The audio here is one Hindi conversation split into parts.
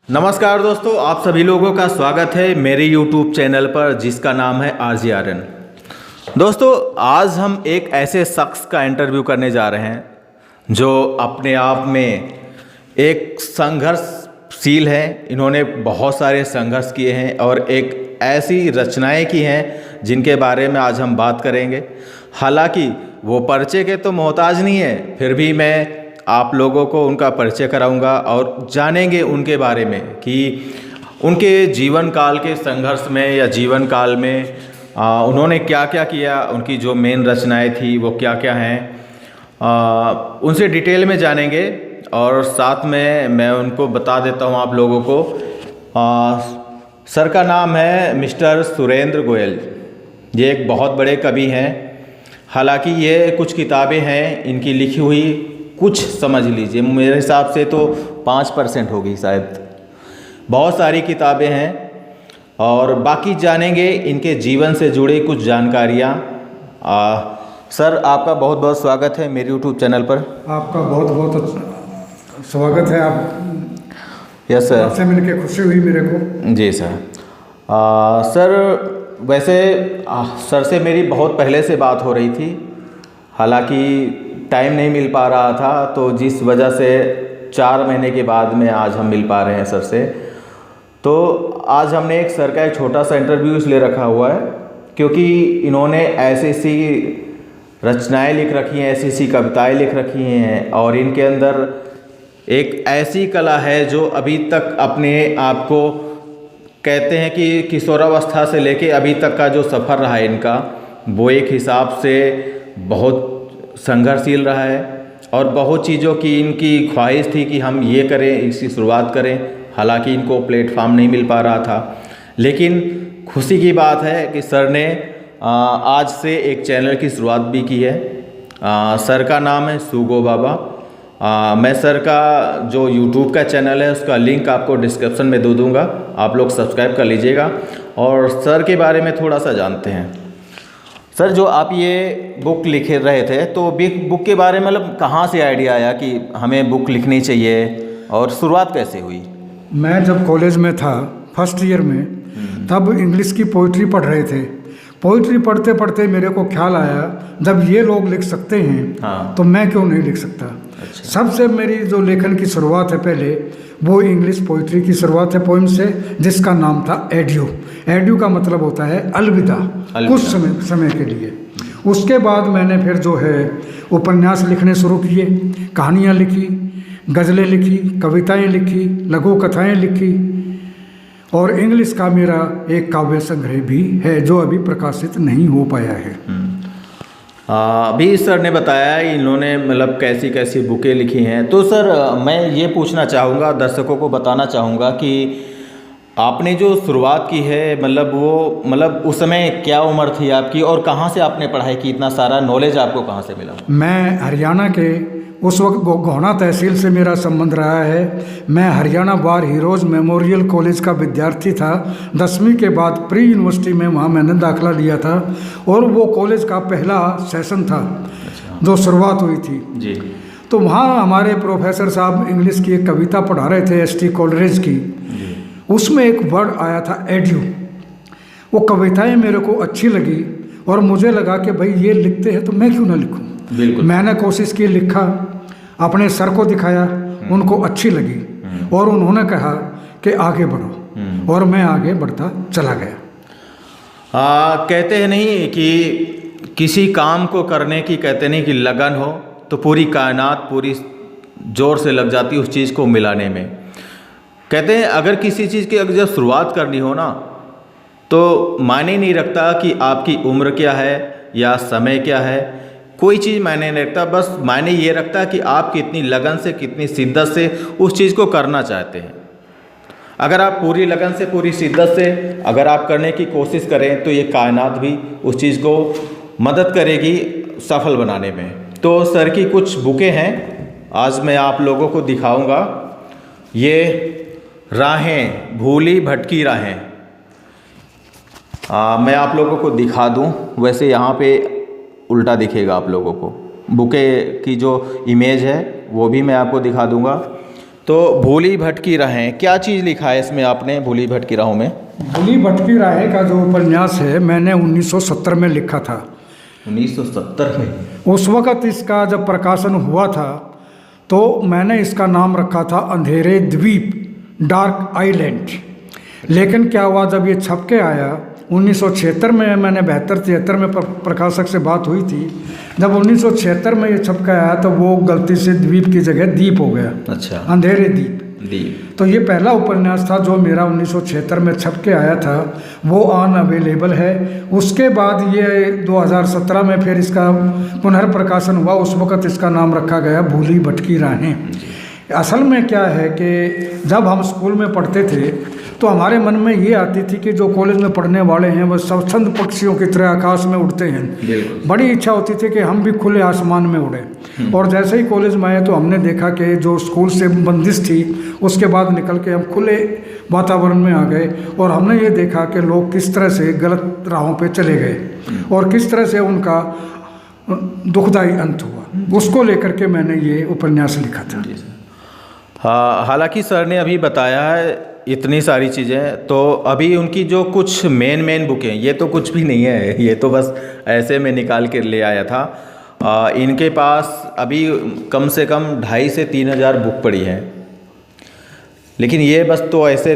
नमस्कार दोस्तों, आप सभी लोगों का स्वागत है मेरे YouTube चैनल पर जिसका नाम है RGRN। दोस्तों, आज हम एक ऐसे शख्स का इंटरव्यू करने जा रहे हैं जो अपने आप में एक संघर्षशील है। इन्होंने बहुत सारे संघर्ष किए हैं और एक ऐसी रचनाएं की हैं जिनके बारे में आज हम बात करेंगे। हालांकि वो परिचय के तो मोहताज नहीं है, फिर भी मैं आप लोगों को उनका परिचय कराऊंगा और जानेंगे उनके बारे में कि उनके जीवन काल के संघर्ष में या जीवन काल में उन्होंने क्या क्या किया, उनकी जो मेन रचनाएं थी वो क्या क्या हैं, उनसे डिटेल में जानेंगे। और साथ में मैं उनको बता देता हूं आप लोगों को, सर का नाम है मिस्टर सुरेंद्र गोयल। ये एक बहुत बड़े कवि हैं। हालांकि ये कुछ किताबें हैं इनकी लिखी हुई, कुछ समझ लीजिए मेरे हिसाब से तो 5% होगी शायद। बहुत सारी किताबें हैं और बाकी जानेंगे इनके जीवन से जुड़ी कुछ जानकारियाँ। सर, आपका बहुत बहुत स्वागत है मेरे YouTube चैनल पर। आपका बहुत बहुत स्वागत है। आप यस सर, आपसे मिलकर खुशी हुई मेरे को। जी सर। सर वैसे सर से मेरी बहुत पहले से बात हो रही थी, हालांकि टाइम नहीं मिल पा रहा था, तो जिस वजह से 4 महीने के बाद में आज हम मिल पा रहे हैं सर से। तो आज हमने सर का एक छोटा सा इंटरव्यू इसलिए रखा हुआ है क्योंकि इन्होंने ऐसी रचनाएं लिख रखी हैं, ऐसी कविताएं लिख रखी हैं और इनके अंदर एक ऐसी कला है जो अभी तक अपने आप को कहते हैं कि किशोरावस्था से लेके अभी तक का जो सफ़र रहा है इनका, वो एक हिसाब से बहुत संघर्षशील रहा है। और बहुत चीज़ों की इनकी ख्वाहिश थी कि हम ये करें, इसकी शुरुआत करें, हालांकि इनको प्लेटफार्म नहीं मिल पा रहा था। लेकिन खुशी की बात है कि सर ने आज से एक चैनल की शुरुआत भी की है। सर का नाम है सुगो बाबा। मैं सर का जो YouTube का चैनल है उसका लिंक आपको डिस्क्रिप्शन में दे दूँगा, आप लोग सब्सक्राइब कर लीजिएगा। और सर के बारे में थोड़ा सा जानते हैं। सर, जो आप ये बुक लिख रहे थे तो बुक के बारे में मतलब कहाँ से आइडिया आया कि हमें बुक लिखनी चाहिए और शुरुआत कैसे हुई? मैं जब कॉलेज में था फर्स्ट ईयर में, तब इंग्लिश की पोइट्री पढ़ रहे थे। पोइट्री पढ़ते पढ़ते मेरे को ख्याल आया, जब ये लोग लिख सकते हैं तो मैं क्यों नहीं लिख सकता। अच्छा। सबसे मेरी जो लेखन की शुरुआत है पहले, वो इंग्लिश पोइट्री की शुरुआत है पोइम से, जिसका नाम था एड्यू। एड्यू का मतलब होता है अलविदा, कुछ समय के लिए। उसके बाद मैंने फिर जो है उपन्यास लिखने शुरू किए, कहानियाँ लिखी, गज़लें लिखी, कविताएं लिखी, लघु कथाएं लिखी और इंग्लिश का मेरा एक काव्य संग्रह भी है जो अभी प्रकाशित नहीं हो पाया है। अभी सर ने बताया इन्होंने मतलब कैसी कैसी बुकें लिखी हैं। तो सर मैं ये पूछना चाहूँगा, दर्शकों को बताना चाहूँगा कि आपने जो शुरुआत की है मतलब उस समय क्या उम्र थी आपकी और कहाँ से आपने पढ़ाई की? इतना सारा नॉलेज आपको कहाँ से मिला? मैं हरियाणा के उस वक्त गोहना तहसील से मेरा संबंध रहा है। मैं हरियाणा वार हीरोज़ मेमोरियल कॉलेज का विद्यार्थी था। 10वीं के बाद प्री यूनिवर्सिटी में वहाँ मैंने दाखिला लिया था और वो कॉलेज का पहला सेशन था। अच्छा। जो शुरुआत हुई थी जी। तो वहाँ हमारे प्रोफेसर साहब इंग्लिश की एक कविता पढ़ा रहे थे, ST कोलरिज की। उसमें एक वर्ड आया था एड्यू। वो कविताएँ मेरे को अच्छी लगी और मुझे लगा कि भाई ये लिखते हैं तो मैं क्यों ना लिखूँ। बिल्कुल। मैंने कोशिश की, लिखा, अपने सर को दिखाया, उनको अच्छी लगी और उन्होंने कहा कि आगे बढ़ो और मैं आगे बढ़ता चला गया। कहते हैं नहीं कि किसी काम को करने की कहते नहीं कि लगन हो तो पूरी कायनात पूरी जोर से लग जाती उस चीज़ को मिलाने में। कहते हैं अगर किसी चीज़ की अगर जब शुरुआत करनी हो ना, तो मायने नहीं रखता कि आपकी उम्र क्या है या समय क्या है, कोई चीज़ मायने नहीं रखता। बस मायने ये रखता है कि आप कितनी लगन से, कितनी शिद्दत से उस चीज़ को करना चाहते हैं। अगर आप पूरी लगन से, पूरी शिद्दत से अगर आप करने की कोशिश करें तो ये कायनात भी उस चीज़ को मदद करेगी सफल बनाने में। तो सर की कुछ बुकें हैं, आज मैं आप लोगों को दिखाऊंगा। ये राहें, भूली भटकी राहें, मैं आप लोगों को दिखा दूं। वैसे यहाँ पे उल्टा दिखेगा आप लोगों को। बुके की जो इमेज है वो भी मैं आपको दिखा दूंगा। तो भूली भटकी राहें, क्या चीज़ लिखा है इसमें आपने भूली भटकी राहों में? भूली भटकी राहें का जो उपन्यास है मैंने 1970 में लिखा था। 1970 में? उस वक़्त इसका जब प्रकाशन हुआ था तो मैंने इसका नाम रखा था अंधेरे द्वीप, डार्क आइलैंड। लेकिन क्या हुआ, जब ये छप के आया 1976 में, मैंने 72-73 में प्रकाशक से बात हुई थी, जब 1976 में ये छप के आया तो वो गलती से द्वीप की जगह दीप हो गया। अच्छा, अंधेरे द्वीप। तो ये पहला उपन्यास था जो मेरा 1976 में छप के आया था, वो अनअवेलेबल है। उसके बाद ये 2017 में फिर इसका पुनर्प्रकाशन हुआ, उस वक़्त इसका नाम रखा गया भूली भटकी राहें। असल में क्या है कि जब हम स्कूल में पढ़ते थे तो हमारे मन में ये आती थी कि जो कॉलेज में पढ़ने वाले हैं वो स्वच्छंद पक्षियों की तरह आकाश में उड़ते हैं। बड़ी इच्छा होती थी कि हम भी खुले आसमान में उड़े। और जैसे ही कॉलेज में आए तो हमने देखा कि जो स्कूल से बंदिश थी उसके बाद निकल के हम खुले वातावरण में आ गए, और हमने ये देखा कि लोग किस तरह से गलत राहों पे चले गए और किस तरह से उनका दुखदायी अंत हुआ। उसको लेकर के मैंने ये उपन्यास लिखा था। हाँ, हालांकि सर ने अभी बताया है इतनी सारी चीज़ें, तो अभी उनकी जो कुछ मेन बुकें, ये तो कुछ भी नहीं है, ये तो बस ऐसे में निकाल के ले आया था। इनके पास अभी कम से कम 2,500 से 3,000 बुक पड़ी हैं, लेकिन ये बस तो ऐसे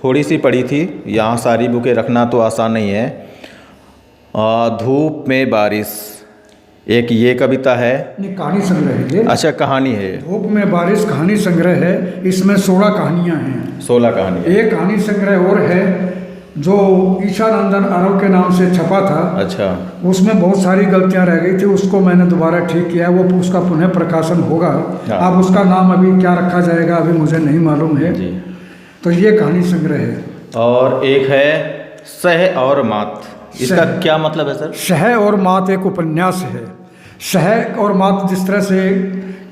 थोड़ी सी पड़ी थी। यहाँ सारी बुकें रखना तो आसान नहीं है। धूप में बारिश, एक ये कविता है, कहानी संग्रह है ये। अच्छा, कहानी है। धूप में बारिश कहानी संग्रह है, इसमें 16 कहानियाँ हैं। 16 कहानी। एक कहानी संग्रह और है जो ईशानंदन आरव के नाम से छपा था। अच्छा, उसमें बहुत सारी गलतियां रह गई थी, उसको मैंने दोबारा ठीक किया, वो उसका पुनः प्रकाशन होगा। अब उसका नाम अभी क्या रखा जाएगा अभी मुझे नहीं मालूम है जी। तो ये कहानी संग्रह है। और एक है सह और मात, इसका क्या मतलब है सर? सह और मात एक उपन्यास है। सह और मात जिस तरह से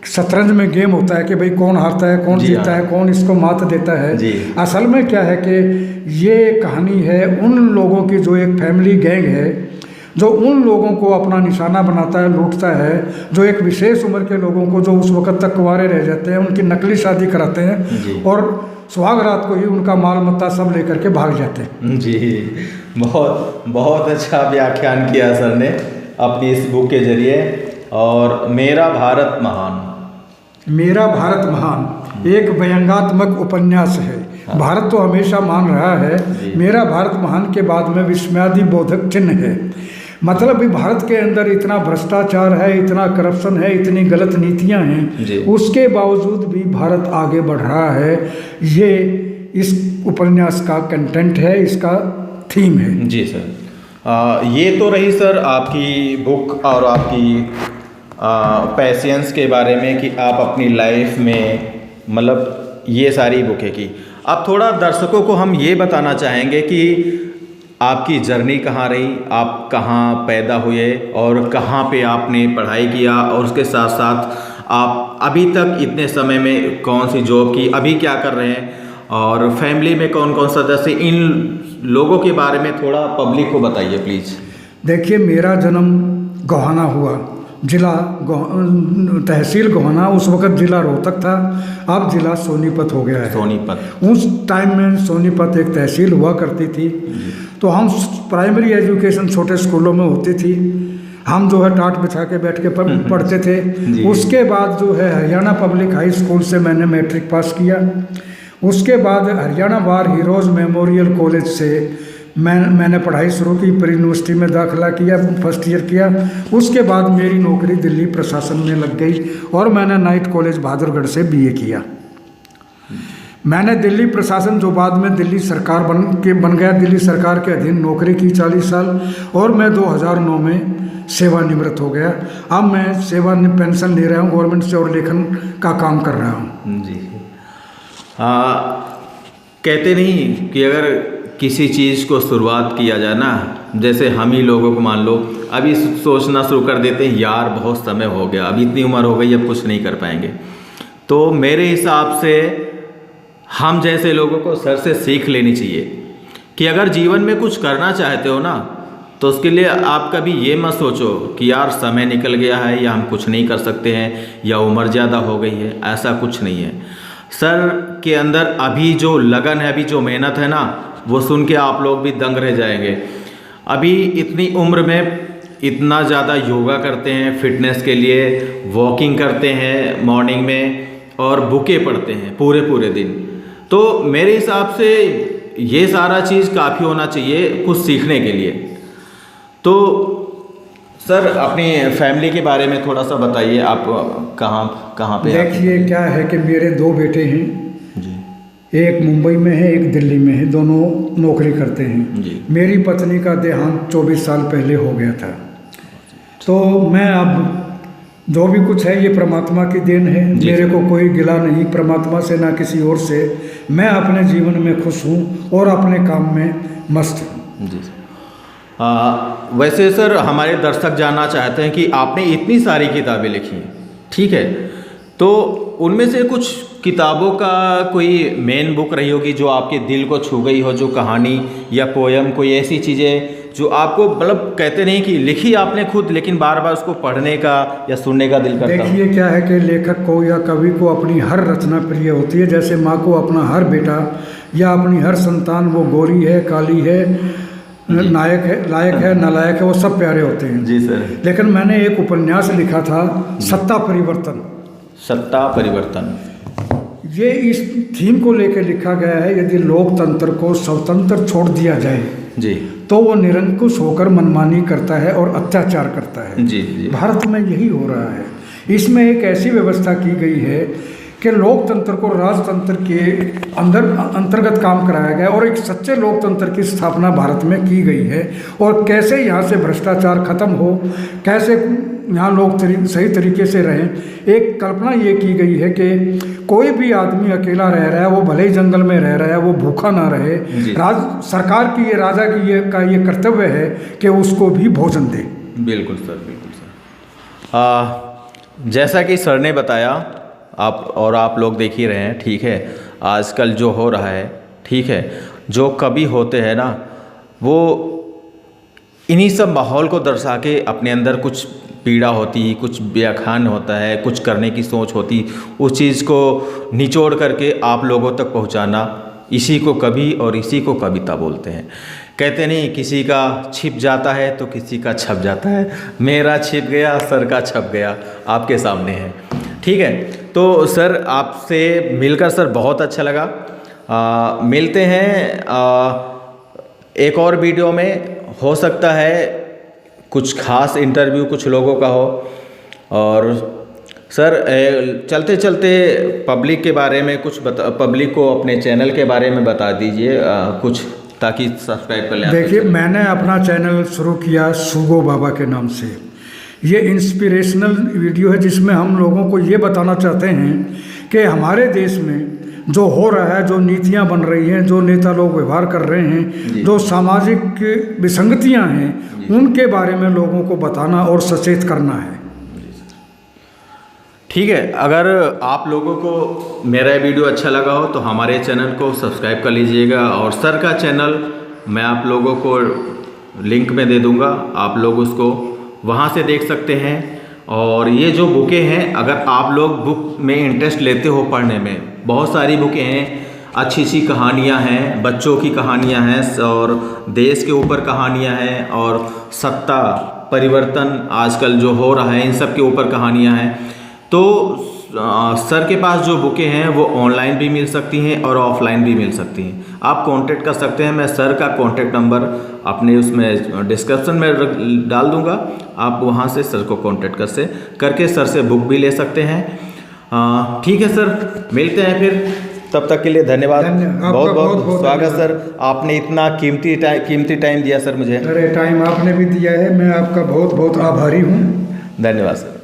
शतरंज में गेम होता है कि भाई कौन हारता है, कौन जीतता है, कौन इसको मात देता है, असल में क्या है कि ये कहानी है उन लोगों की जो एक फैमिली गैंग है, जो उन लोगों को अपना निशाना बनाता है, लूटता है, जो एक विशेष उम्र के लोगों को जो उस वक़्त तक कुंवारे रह जाते हैं उनकी नकली शादी कराते हैं और सुहाग रात को ही उनका माल मत्ता सब लेकर के भाग जाते हैं। जी, बहुत बहुत अच्छा व्याख्यान किया सर ने अपनी इस बुक के जरिए। और मेरा भारत महान, मेरा भारत महान एक व्यंग्यात्मक उपन्यास है। भारत तो हमेशा महान रहा है, मेरा भारत महान के बाद में विस्मयादि बोधक चिन्ह है। मतलब भी भारत के अंदर इतना भ्रष्टाचार है, इतना करप्शन है, इतनी गलत नीतियां हैं, उसके बावजूद भी भारत आगे बढ़ रहा है। ये इस उपन्यास का कंटेंट है, इसका थीम है। जी सर। ये तो रही सर आपकी बुक और आपकी पैशंस के बारे में कि आप अपनी लाइफ में मतलब ये सारी बुकें की। अब थोड़ा दर्शकों को हम ये बताना चाहेंगे कि आपकी जर्नी कहाँ रही, आप कहाँ पैदा हुए और कहाँ पे आपने पढ़ाई किया, और उसके साथ साथ आप अभी तक इतने समय में कौन सी जॉब की, अभी क्या कर रहे हैं, और फैमिली में कौन कौन सदस्य, इन लोगों के बारे में थोड़ा पब्लिक को बताइए प्लीज़। देखिए, मेरा जन्म गोहाना हुआ, जिला तहसील गोहाना, उस वक़्त जिला रोहतक था, अब जिला सोनीपत हो गया है। सोनीपत। उस टाइम में सोनीपत एक तहसील हुआ करती थी। तो हम प्राइमरी एजुकेशन छोटे स्कूलों में होती थी, हम जो है टाट बिछा के बैठ के पढ़ते थे। उसके बाद जो है हरियाणा पब्लिक हाई स्कूल से मैंने मैट्रिक पास किया। उसके बाद हरियाणा वार हीरोज़ मेमोरियल कॉलेज से मैंने पढ़ाई शुरू की, प्री यूनिवर्सिटी में दाखिला किया, फर्स्ट ईयर किया। उसके बाद मेरी नौकरी दिल्ली प्रशासन में लग गई और मैंने नाइट कॉलेज बहादुरगढ़ से बीए किया। मैंने दिल्ली प्रशासन, जो बाद में दिल्ली सरकार बन गया, दिल्ली सरकार के अधीन नौकरी की 40 साल, और मैं 2009 में सेवानिवृत्त हो गया। अब मैं सेवा पेंशन ले रहा हूँ गवर्नमेंट से और लेखन का काम कर रहा हूँ। जी। कहते नहीं कि अगर किसी चीज़ को शुरुआत किया जाए ना, जैसे हम ही लोगों को मान लो अभी सोचना शुरू कर देते हैं यार बहुत समय हो गया, अभी इतनी उम्र हो गई, अब कुछ नहीं कर पाएंगे। तो मेरे हिसाब से हम जैसे लोगों को सर से सीख लेनी चाहिए कि अगर जीवन में कुछ करना चाहते हो ना, तो उसके लिए आप कभी ये मत सोचो कि यार समय निकल गया है या हम कुछ नहीं कर सकते हैं या उम्र ज़्यादा हो गई है, ऐसा कुछ नहीं है। सर के अंदर अभी जो लगन है, अभी जो मेहनत है ना, वो सुन के आप लोग भी दंग रह जाएंगे। अभी इतनी उम्र में इतना ज़्यादा योगा करते हैं फिटनेस के लिए, वॉकिंग करते हैं मॉर्निंग में और बुकें पढ़ते हैं पूरे पूरे दिन। तो मेरे हिसाब से ये सारा चीज़ काफ़ी होना चाहिए कुछ सीखने के लिए। तो सर अपनी फैमिली के बारे में थोड़ा सा बताइए, आप कहाँ पे? देखिए क्या है कि मेरे 2 बेटे हैं जी। एक मुंबई में है, एक दिल्ली में है, दोनों नौकरी करते हैं जी। मेरी पत्नी का देहांत 24 साल पहले हो गया था। तो मैं अब जो भी कुछ है ये परमात्मा की देन है, मेरे को कोई गिला नहीं परमात्मा से ना किसी और से। मैं अपने जीवन में खुश हूँ और अपने काम में मस्त हूँ। जी। वैसे सर हमारे दर्शक जानना चाहते हैं कि आपने इतनी सारी किताबें लिखी हैं, ठीक है, तो उनमें से कुछ किताबों का कोई मेन बुक रही होगी जो आपके दिल को छू गई हो, जो कहानी या पोयम, कोई ऐसी चीज़ें जो आपको मतलब कहते नहीं कि लिखी आपने खुद, लेकिन बार बार उसको पढ़ने का या सुनने का दिल करता? देखिए क्या है कि लेखक को या कवि को अपनी हर रचना प्रिय होती है। जैसे माँ को अपना हर बेटा या अपनी हर संतान, वो गोरी है, काली है, नायक है, लायक है, नालायक है, वो सब प्यारे होते हैं। जी सर। लेकिन मैंने एक उपन्यास लिखा था, सत्ता परिवर्तन। सत्ता परिवर्तन, ये इस थीम को लेकर लिखा गया है, यदि लोकतंत्र को स्वतंत्र छोड़ दिया जाए जी, तो वो निरंकुश होकर मनमानी करता है और अत्याचार करता है। जी जी। भारत में यही हो रहा है। इसमें एक ऐसी व्यवस्था की गई है कि लोकतंत्र को राजतंत्र के अंतर्गत काम कराया गया और एक सच्चे लोकतंत्र की स्थापना भारत में की गई है। और कैसे यहाँ से भ्रष्टाचार खत्म हो, कैसे यहाँ लोग सही तरीके से रहें, एक कल्पना ये की गई है कि कोई भी आदमी अकेला रह रहा है, वो भले ही जंगल में रह रहा है, वो भूखा ना रहे। सरकार की, ये राजा की ये कर्तव्य है कि उसको भी भोजन दे। बिल्कुल सर, बिल्कुल सर। जैसा कि सर ने बताया, आप लोग देख ही रहे हैं, ठीक है, आजकल जो हो रहा है, ठीक है, जो कवि होते हैं ना, वो इन्हीं सब माहौल को दर्शा के अपने अंदर कुछ पीड़ा होती, कुछ व्याख्यान होता है, कुछ करने की सोच होती, उस चीज़ को निचोड़ करके आप लोगों तक पहुंचाना, इसी को कवि और इसी को कविता बोलते हैं। कहते नहीं, किसी का छिप जाता है तो किसी का छप जाता है। मेरा छिप गया, सर का छप गया, आपके सामने है, ठीक है। तो सर आपसे मिलकर सर बहुत अच्छा लगा। मिलते हैं एक और वीडियो में, हो सकता है कुछ खास इंटरव्यू कुछ लोगों का हो। और सर चलते चलते पब्लिक के बारे में कुछ पब्लिक को अपने चैनल के बारे में बता दीजिए कुछ, ताकि सब्सक्राइब कर लें। देखिए मैंने अपना चैनल शुरू किया सुगो बाबा के नाम से। ये इंस्पिरेशनल वीडियो है जिसमें हम लोगों को ये बताना चाहते हैं कि हमारे देश में जो हो रहा है, जो नीतियां बन रही हैं, जो नेता लोग व्यवहार कर रहे हैं, जो सामाजिक विसंगतियां हैं, उनके बारे में लोगों को बताना और सचेत करना है। ठीक है, अगर आप लोगों को मेरा वीडियो अच्छा लगा हो तो हमारे चैनल को सब्सक्राइब कर लीजिएगा। और सर का चैनल मैं आप लोगों को लिंक में दे दूंगा, आप लोग उसको वहाँ से देख सकते हैं। और ये जो बुकें हैं, अगर आप लोग बुक में इंटरेस्ट लेते हो पढ़ने में, बहुत सारी बुकें हैं, अच्छी अच्छी कहानियाँ हैं, बच्चों की कहानियाँ हैं और देश के ऊपर कहानियाँ हैं, और सत्ता परिवर्तन आजकल जो हो रहा है इन सब के ऊपर कहानियाँ हैं। तो सर के पास जो बुकें हैं वो ऑनलाइन भी मिल सकती हैं और ऑफलाइन भी मिल सकती हैं। आप कांटेक्ट कर सकते हैं, मैं सर का कांटेक्ट नंबर अपने उसमें डिस्क्रिप्शन में डाल दूंगा, आप वहां से सर को कांटेक्ट करके सर से बुक भी ले सकते हैं। ठीक है सर, मिलते हैं फिर, तब तक के लिए धन्यवाद। बहुत बहुत स्वागत सर, आपने इतना कीमती टाइम दिया सर मुझे। अरे टाइम आपने भी दिया है, मैं आपका बहुत बहुत आभारी हूँ। धन्यवाद सर।